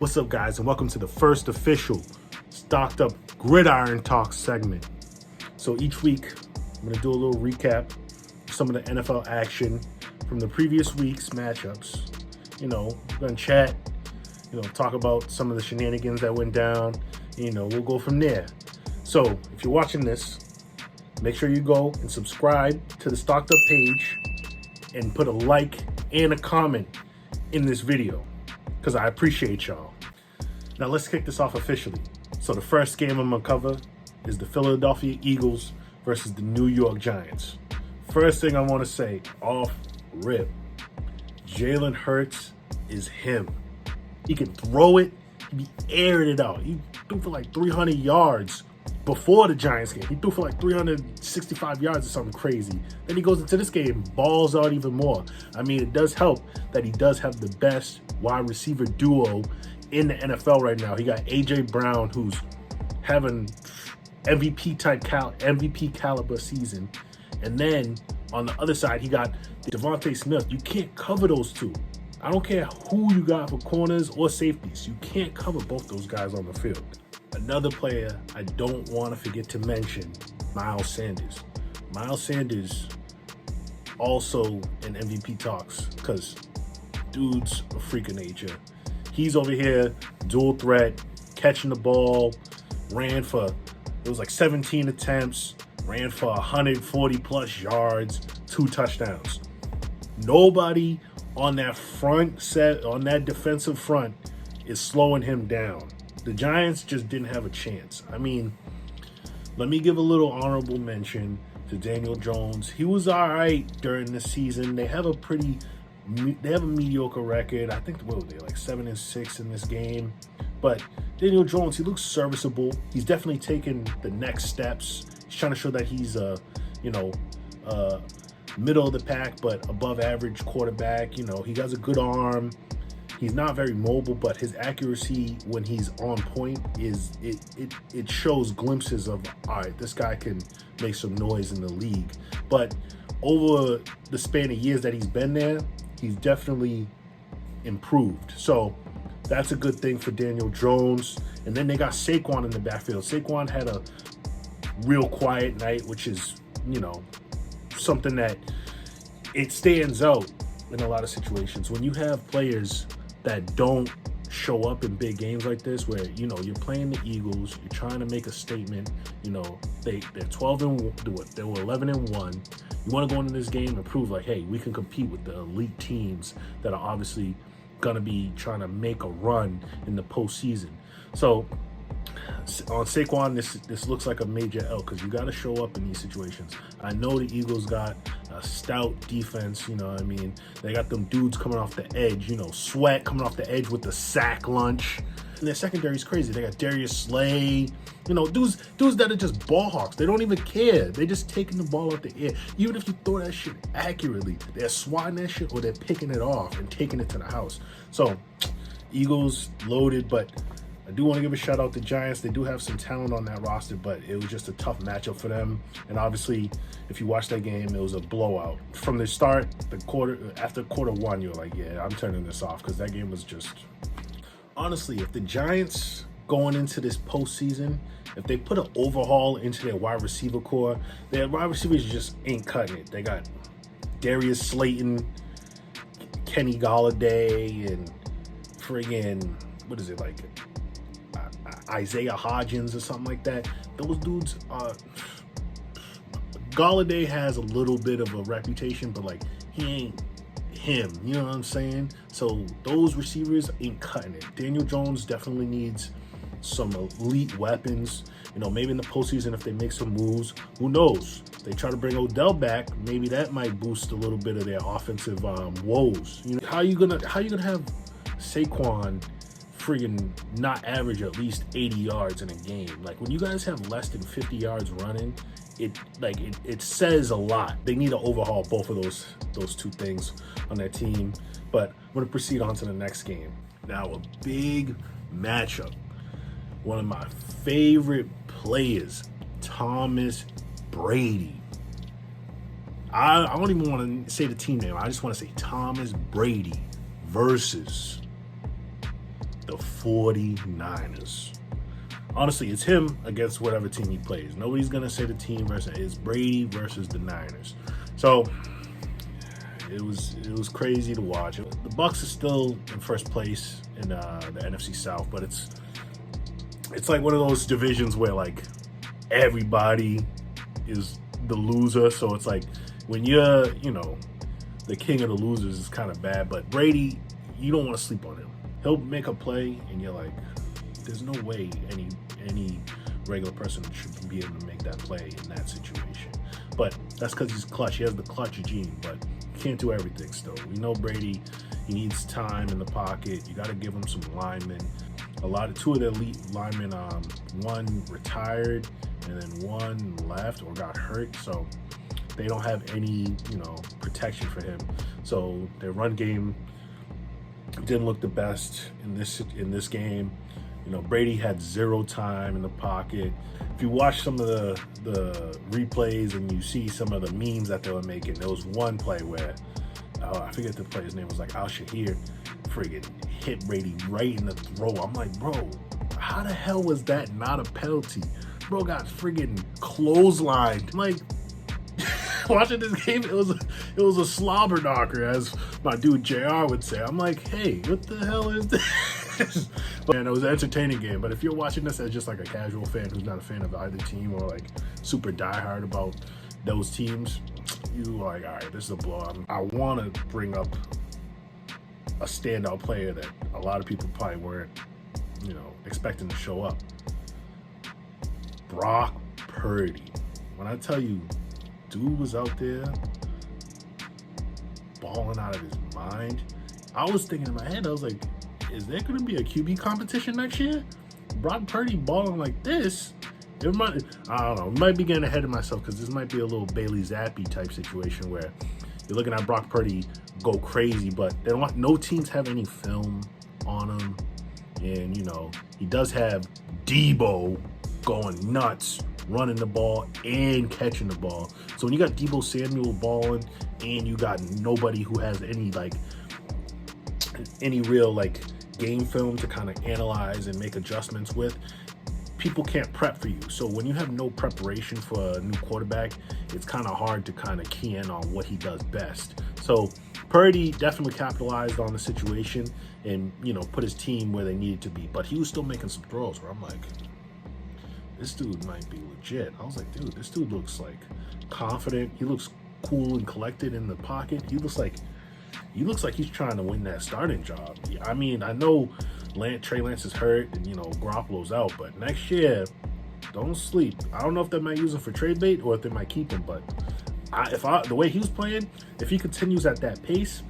What's up, guys, and welcome to the first official Stocked Up Gridiron Talk segment. So each week, I'm going to do a little recap of some of the NFL action from the previous week's matchups. We're going to chat, talk about some of the shenanigans that went down. We'll go from there. So if you're watching this, make sure you go and subscribe to the Stocked Up page and put a like and a comment in this video, because I appreciate y'all. Now let's kick this off officially. So the first game I'm gonna cover is the Philadelphia Eagles versus the New York Giants. First thing I want to say off rip, Jalen Hurts is him. He can throw it, he be airing it out. He threw for like 300 yards before the Giants game. He threw for like 365 yards or something crazy. Then he goes into this game, balls out even more. I mean, it does help that he does have the best wide receiver duo in the NFL right now. He got A.J. Brown, who's having MVP caliber season. And then on the other side, he got Devontae Smith. You can't cover those two. I don't care who you got for corners or safeties. You can't cover both those guys on the field. Another player I don't want to forget to mention, Miles Sanders. Miles Sanders also in MVP talks, because dude's a freak of nature. He's over here, dual threat, catching the ball, ran for, it was like 17 attempts, ran for 140 plus yards, 2 touchdowns. Nobody on that defensive front is slowing him down. The Giants just didn't have a chance. I mean, let me give a little honorable mention to Daniel Jones. He was all right during the season. They have a mediocre record. I think, what were they, like 7-6 in this game? But Daniel Jones, he looks serviceable. He's definitely taken the next steps. He's trying to show that he's middle of the pack, but above average quarterback. He has a good arm. He's not very mobile, but his accuracy when he's on point it shows glimpses of, all right, this guy can make some noise in the league. But over the span of years that he's been there, he's definitely improved. So that's a good thing for Daniel Jones. And then they got Saquon in the backfield. Saquon had a real quiet night, which is, something that it stands out in a lot of situations. When you have players that don't show up in big games like this, where you're playing the Eagles, you're trying to make a statement. They're 12 and they were 11-1. You want to go into this game and prove like, hey, we can compete with the elite teams that are obviously gonna be trying to make a run in the postseason. So on Saquon, this looks like a major L, because you got to show up in these situations. I know the Eagles got a stout defense, They got them dudes coming off the edge, Sweat coming off the edge with the sack lunch. And their secondary is crazy. They got Darius Slay, dudes that are just ball hawks. They don't even care. They're just taking the ball out the air. Even if you throw that shit accurately, they're swatting that shit or they're picking it off and taking it to the house. So Eagles loaded, but I do want to give a shout out to Giants. They do have some talent on that roster, but it was just a tough matchup for them. And obviously, if you watch that game, it was a blowout. From the start, after quarter one, you're like, yeah, I'm turning this off, because that game was just... Honestly, if the Giants going into this postseason, if they put an overhaul into their wide receiver core, their wide receivers just ain't cutting it. They got Darius Slayton, Kenny Golladay, and friggin', what is it, like Isaiah Hodgins or something like that. Those dudes are... Golladay has a little bit of a reputation, but like, he ain't him, you know what I'm saying? So those receivers ain't cutting it. Daniel Jones definitely needs some elite weapons. Maybe in the postseason, if they make some moves, who knows? If they try to bring Odell back, maybe that might boost a little bit of their offensive woes. How you gonna have Saquon friggin' not average at least 80 yards in a game? Like, when you guys have less than 50 yards running, it says a lot. They need to overhaul both of those two things on their team. But I'm going to proceed on to the next game. Now, a big matchup. One of my favorite players, Thomas Brady. I don't even want to say the team name. I just want to say Thomas Brady versus the 49ers. Honestly, it's him against whatever team he plays. Nobody's going to say the team versus, it's Brady versus the Niners. So it was crazy to watch. The Bucs are still in first place in the NFC South, but it's like one of those divisions where like everybody is the loser. So it's like when you're, the king of the losers is kind of bad. But Brady, you don't want to sleep on him. He'll make a play and you're like, there's no way any regular person should be able to make that play in that situation. But that's because he's clutch. He has the clutch gene, but he can't do everything still. We know Brady, he needs time in the pocket. You got to give him some linemen. Two of the elite linemen, one retired and then one left or got hurt. So they don't have any, protection for him. So their run game didn't look the best in this game. Brady had zero time in the pocket. If you watch some of the replays and you see some of the memes that they were making, there was one play where, I forget the player's name, was like Al-Shahir, friggin' hit Brady right in the throat. I'm like, bro, how the hell was that not a penalty? Bro got friggin' clotheslined. I'm like, watching this game, it was a slobber knocker, as my dude JR would say. I'm like, hey, what the hell is this? Man, it was an entertaining game. But if you're watching this as just like a casual fan who's not a fan of either team or like super diehard about those teams, you like, all right, this is a blowout. I want to bring up a standout player that a lot of people probably weren't, expecting to show up. Brock Purdy. When I tell you, dude was out there balling out of his mind. I was thinking in my head, I was like, is there going to be a QB competition next year? Brock Purdy balling like this, I don't know, might be getting ahead of myself because this might be a little Bailey Zappi type situation where you're looking at Brock Purdy go crazy, but no teams have any film on him. And, he does have Debo going nuts, running the ball and catching the ball. So when you got Debo Samuel balling and you got nobody who has any real game film to kind of analyze and make adjustments with, people can't prep for you. So when you have no preparation for a new quarterback, it's kind of hard to kind of key in on what he does best. So Purdy definitely capitalized on the situation and, put his team where they needed to be. But he was still making some throws where I'm like, this dude might be legit. I was like, dude, this dude looks like confident. He looks cool and collected in the pocket. He looks like he's trying to win that starting job. I mean, I know Trey Lance is hurt and, Garoppolo's out, but next year, don't sleep. I don't know if they might use him for trade bait or if they might keep him, but the way he was playing, if he continues at that pace,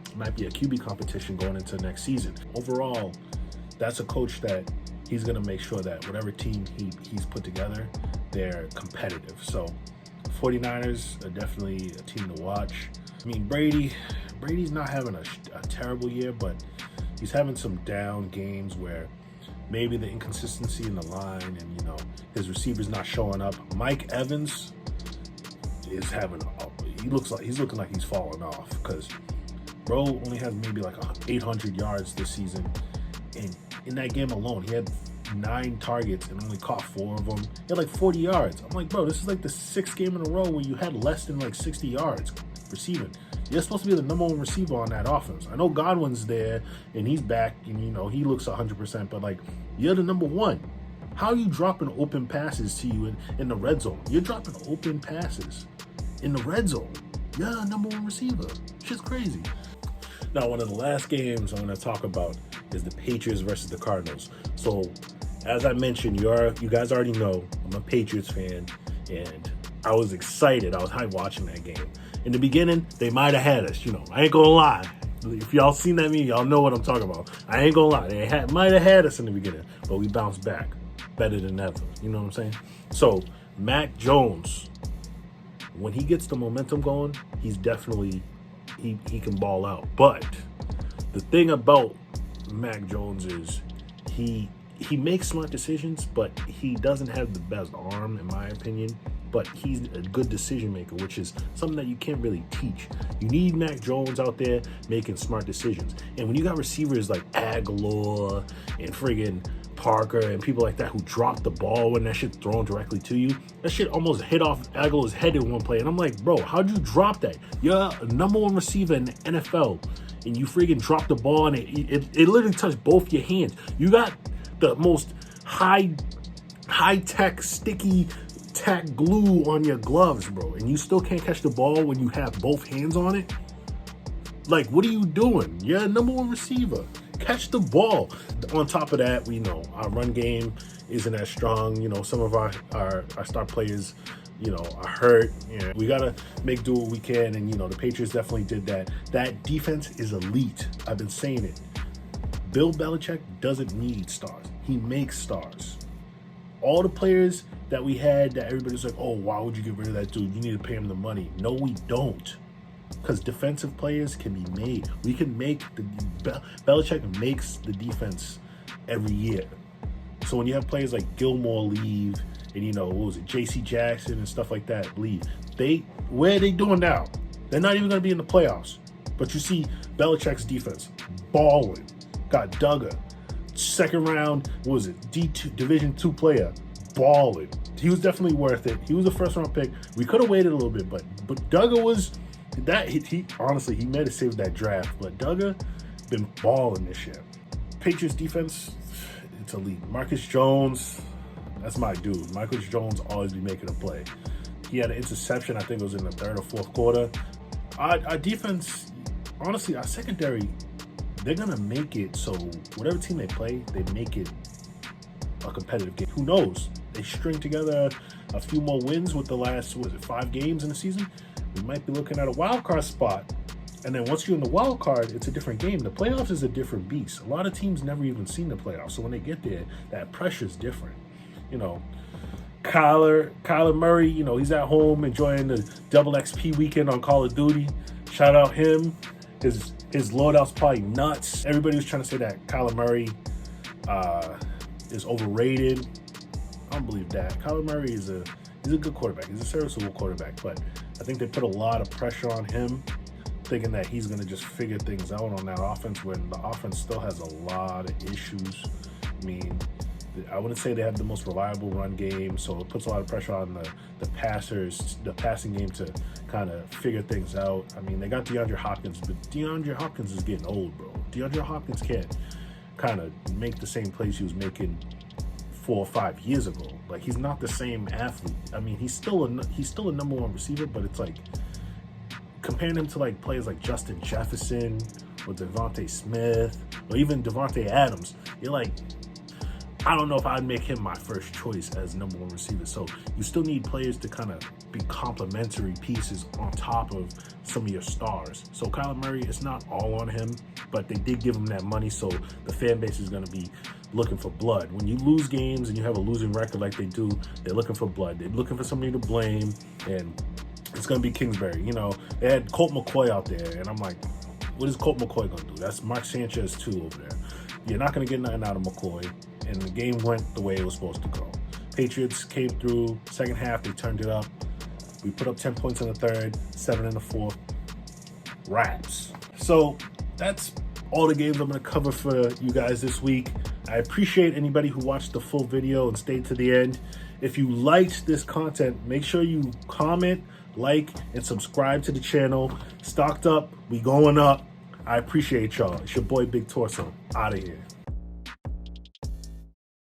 it might be a QB competition going into next season. Overall, that's a coach that he's going to make sure that whatever team he's put together, they're competitive. So 49ers are definitely a team to watch. I mean, Brady's not having a terrible year, but he's having some down games where maybe the inconsistency in the line and, his receivers not showing up. Mike Evans is he's looking like he's falling off because bro only has maybe 800 yards this season. And in that game alone, he had 9 targets and only caught 4 of them. He had 40 yards. I'm like, bro, this is the 6th game in a row where you had less than 60 yards receiving. You're supposed to be the number 1 receiver on that offense. I know Godwin's there and he's back and he looks 100%, but you're the number 1. How are you dropping open passes to you in the red zone? You're dropping open passes in the red zone. You're the number 1 receiver. Shit's crazy. Now, one of the last games I'm going to talk about is the Patriots versus the Cardinals. So, as I mentioned, you guys already know I'm a Patriots fan, and I was excited. I was hyped watching that game. In the beginning, they might have had us. I ain't gonna lie. If y'all seen that meme, y'all know what I'm talking about. I ain't gonna lie. They might have had us in the beginning, but we bounced back better than ever. You know what I'm saying? So, Mac Jones, when he gets the momentum going, he's definitely he can ball out. But the thing about Mac Jones is he makes smart decisions, but he doesn't have the best arm, in my opinion. but he's a good decision maker, which is something that you can't really teach. You need Mac Jones out there making smart decisions. And when you got receivers like Aguilar and friggin' Parker and people like that who drop the ball when that shit's thrown directly to you, that shit almost hit off Aguilar's head in one play. And I'm like, bro, how'd you drop that? You're a number one receiver in the NFL, and you friggin' dropped the ball, and it literally touched both your hands. You got the most high-tech, sticky tack glue on your gloves, bro, and you still can't catch the ball when you have both hands on it? Like, what are you doing? You're a number one receiver. Catch the ball. On top of that, we know our run game isn't as strong. You know, some of our star players, you know, are hurt. And we got to make do what we can. And, you know, the Patriots definitely did that. That defense is elite. I've been saying it. Bill Belichick doesn't need stars. He makes stars. All the players that we had that everybody's like, oh, why would you get rid of that dude? You need to pay him the money. No, we don't. Because defensive players can be made. We can make Belichick makes the defense every year. So when you have players like Gilmore leave, and you know, what was it, J.C. Jackson and stuff like that leave, where are they doing now? They're not even going to be in the playoffs. But you see Belichick's defense balling. Got Duggar, second round, what was it, D2 Division II player, balling. He was definitely worth it. He was a first round pick. We could have waited a little bit, but Duggar was that he honestly, he might have saved that draft. But Duggar been balling this year. Patriots defense, it's elite. Marcus Jones, that's my dude. Marcus Jones always be making a play. He had an interception, I think it was in the third or fourth quarter. Our defense, honestly, our secondary, they're going to make it so whatever team they play, they make it a competitive game. Who knows? They string together a few more wins with the last, 5 games in the season. We might be looking at a wild card spot. And then once you're in the wild card, it's a different game. The playoffs is a different beast. A lot of teams never even seen the playoffs. So when they get there, that pressure is different. You know, Kyler Murray, you know, he's at home enjoying the double XP weekend on Call of Duty. Shout out him. His loadout's probably nuts. Everybody was trying to say that Kyler Murray is overrated. I don't believe that. Kyler Murray he's a good quarterback. He's a serviceable quarterback, but I think they put a lot of pressure on him, thinking that he's going to just figure things out on that offense when the offense still has a lot of issues. I mean, I wouldn't say they have the most reliable run game, so it puts a lot of pressure on the passers, the passing game to kind of figure things out. I mean, they got DeAndre Hopkins, but DeAndre Hopkins is getting old, bro. DeAndre Hopkins can't kind of make the same plays he was making 4 or 5 years ago. Like, he's not the same athlete. I mean, he's still a number one receiver, but it's like comparing him to like players like Justin Jefferson or Devontae Smith or even Devontae Adams. You're like, I don't know if I'd make him my first choice as number one receiver. So you still need players to kind of be complementary pieces on top of some of your stars. So Kyler Murray, it's not all on him, but they did give him that money. So the fan base is going to be looking for blood. When you lose games and you have a losing record like they do, they're looking for blood. They're looking for somebody to blame, and it's going to be Kingsbury. You know, they had Colt McCoy out there, and I'm like, what is Colt McCoy going to do? That's Mark Sanchez too over there. You're not going to get nothing out of McCoy. And the game went the way it was supposed to go. Patriots came through. Second half, they turned it up. We put up 10 points in the third, 7 in the fourth. Wraps. So that's all the games I'm going to cover for you guys this week. I appreciate anybody who watched the full video and stayed to the end. If you liked this content, make sure you comment, like, and subscribe to the channel. Stocked up. We going up. I appreciate y'all. It's your boy Big Torso. Out of here.